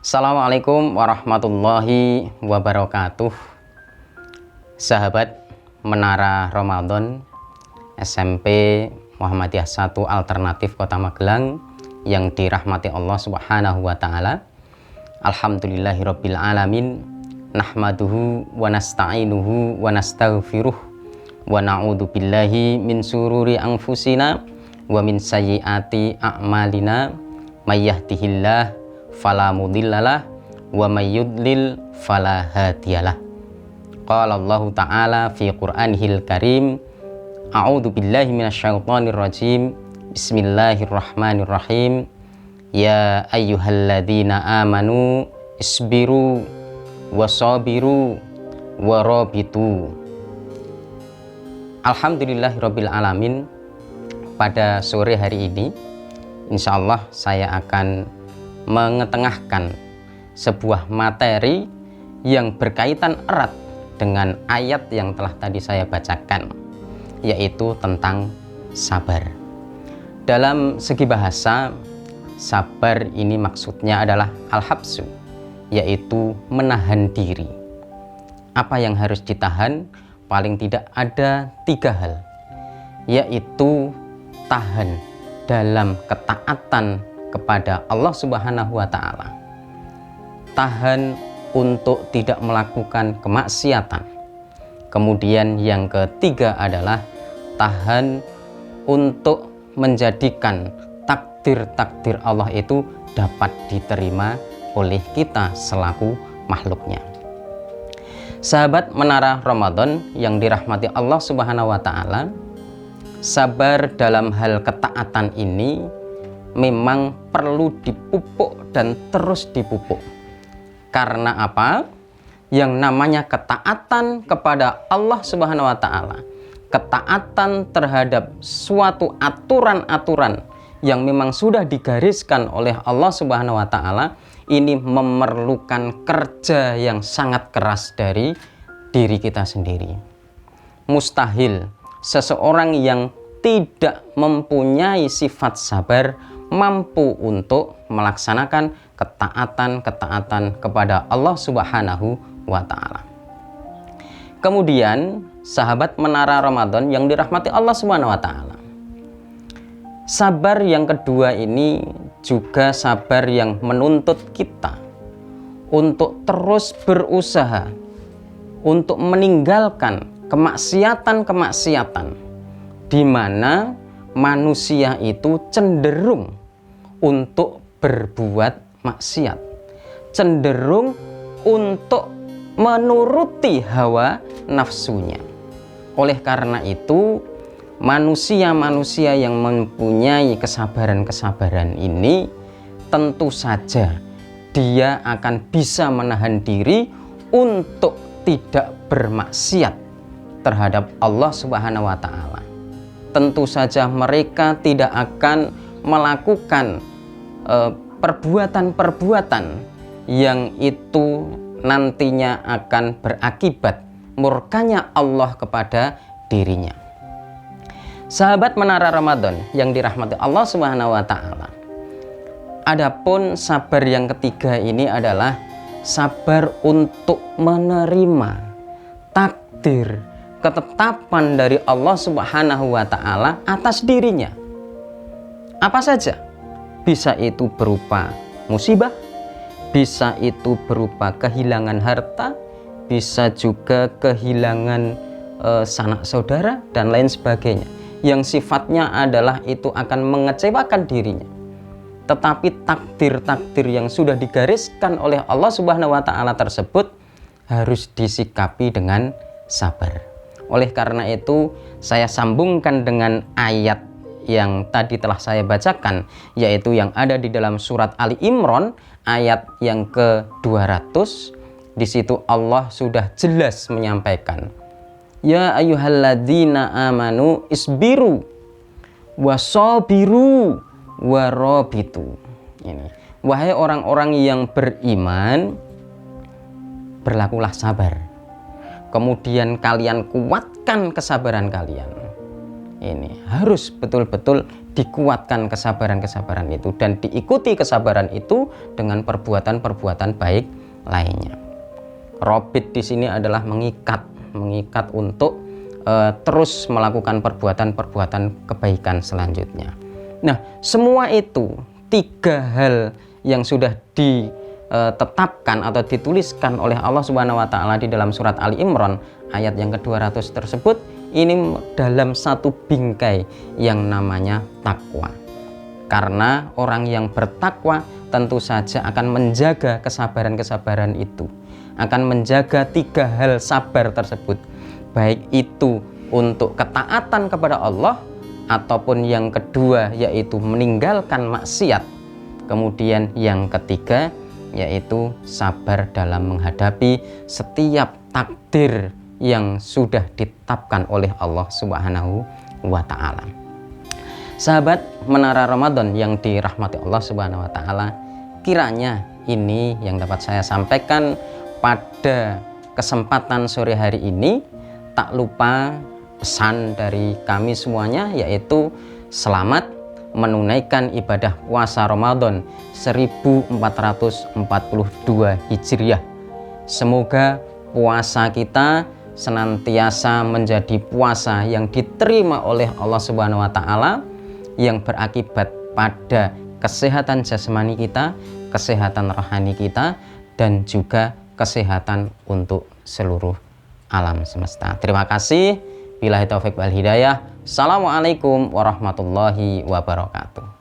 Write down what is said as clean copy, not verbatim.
Assalamualaikum warahmatullahi wabarakatuh. Sahabat Menara Ramadan SMP Muhammadiyah 1 Alternatif Kota Magelang yang dirahmati Allah Subhanahu wa taala. Alhamdulillahirabbil alamin. Nahmaduhu wa nasta'inuhu wa nastaghfiruh wa na'udzu billahi min sururi anfusina wa min sayyiati a'malina. May yahdihillahu fala mudhillalah wa may yudlil fala hadiyalah. Qala Allah Ta'ala fi Qur'anihil Karim, a'udzu billahi minasyaitonir rajim. Bismillahirrahmanirrahim. Ya ayyuhalladzina amanu isbiru wasabiru warabitu. Alhamdulillahirabbil alamin. Pada sore hari ini insyaallah saya akan mengetengahkan sebuah materi yang berkaitan erat dengan ayat yang telah tadi saya bacakan, yaitu tentang sabar. Dalam segi bahasa, sabar ini maksudnya adalah al-habsu, yaitu menahan diri. Apa yang harus ditahan? Paling tidak ada 3 hal, yaitu tahan dalam ketaatan kepada Allah Subhanahu wa taala, tahan untuk tidak melakukan kemaksiatan. Kemudian yang ketiga adalah tahan untuk menjadikan takdir-takdir Allah itu dapat diterima oleh kita selaku makhluknya. Sahabat Menara Ramadan yang dirahmati Allah Subhanahu wa taala, sabar dalam hal ketaatan ini memang perlu dipupuk dan terus dipupuk. Karena apa? Yang namanya ketaatan kepada Allah Subhanahu wa taala, ketaatan terhadap suatu aturan-aturan yang memang sudah digariskan oleh Allah Subhanahu wa taala, ini memerlukan kerja yang sangat keras dari diri kita sendiri. Mustahil seseorang yang tidak mempunyai sifat sabar mampu untuk melaksanakan ketaatan kepada Allah Subhanahu wa taala. Kemudian, sahabat Menara Ramadan yang dirahmati Allah Subhanahu wa taala, sabar yang kedua ini juga sabar yang menuntut kita untuk terus berusaha untuk meninggalkan kemaksiatan-kemaksiatan di mana manusia itu cenderung untuk berbuat maksiat, cenderung untuk menuruti hawa nafsunya. Oleh karena itu, manusia-manusia yang mempunyai kesabaran-kesabaran ini tentu saja dia akan bisa menahan diri untuk tidak bermaksiat terhadap Allah Subhanahu wa taala. Tentu saja mereka tidak akan melakukan perbuatan-perbuatan yang itu nantinya akan berakibat murkanya Allah kepada dirinya. Sahabat Menara Ramadan yang dirahmati Allah Subhanahu wa taala, adapun sabar yang ketiga ini adalah sabar untuk menerima takdir, ketetapan dari Allah Subhanahu wa taala atas dirinya. Apa saja? Bisa itu berupa musibah, bisa itu berupa kehilangan harta, bisa juga kehilangan sanak saudara dan lain sebagainya, yang sifatnya adalah itu akan mengecewakan dirinya. Tetapi takdir-takdir yang sudah digariskan oleh Allah Subhanahu wa taala tersebut harus disikapi dengan sabar. Oleh karena itu, saya sambungkan dengan ayat yang tadi telah saya bacakan, yaitu yang ada di dalam surat Ali Imran ayat yang ke-200. Di situ Allah sudah jelas menyampaikan, ya ayyuhalladzina amanu isbiru wasabiru warabitu. Ini, wahai orang-orang yang beriman, berlakulah sabar, kemudian kalian kuatkan kesabaran kalian. Ini harus betul-betul dikuatkan kesabaran-kesabaran itu dan diikuti kesabaran itu dengan perbuatan-perbuatan baik lainnya. Robit di sini adalah mengikat untuk terus melakukan perbuatan-perbuatan kebaikan selanjutnya. Nah, semua itu 3 hal yang sudah ditetapkan atau dituliskan oleh Allah Subhanahu wa taala di dalam surat Ali Imran ayat yang ke-200 tersebut, ini dalam satu bingkai yang namanya takwa. Karena orang yang bertakwa tentu saja akan menjaga kesabaran-kesabaran itu, akan menjaga 3 hal sabar tersebut, baik itu untuk ketaatan kepada Allah ataupun yang kedua yaitu meninggalkan maksiat, kemudian yang ketiga yaitu sabar dalam menghadapi setiap takdir yang sudah ditetapkan oleh Allah Subhanahu wa taala. Sahabat Menara Ramadan yang dirahmati Allah Subhanahu wa taala, kiranya ini yang dapat saya sampaikan pada kesempatan sore hari ini. Tak lupa pesan dari kami semuanya, yaitu selamat menunaikan ibadah puasa Ramadan 1442 Hijriah. Semoga puasa kita senantiasa menjadi puasa yang diterima oleh Allah Subhanahu wa taala, yang berakibat pada kesehatan jasmani kita, kesehatan rohani kita, dan juga kesehatan untuk seluruh alam semesta. Terima kasih. Billahi taufik wal hidayah. Assalamualaikum warahmatullahi wabarakatuh.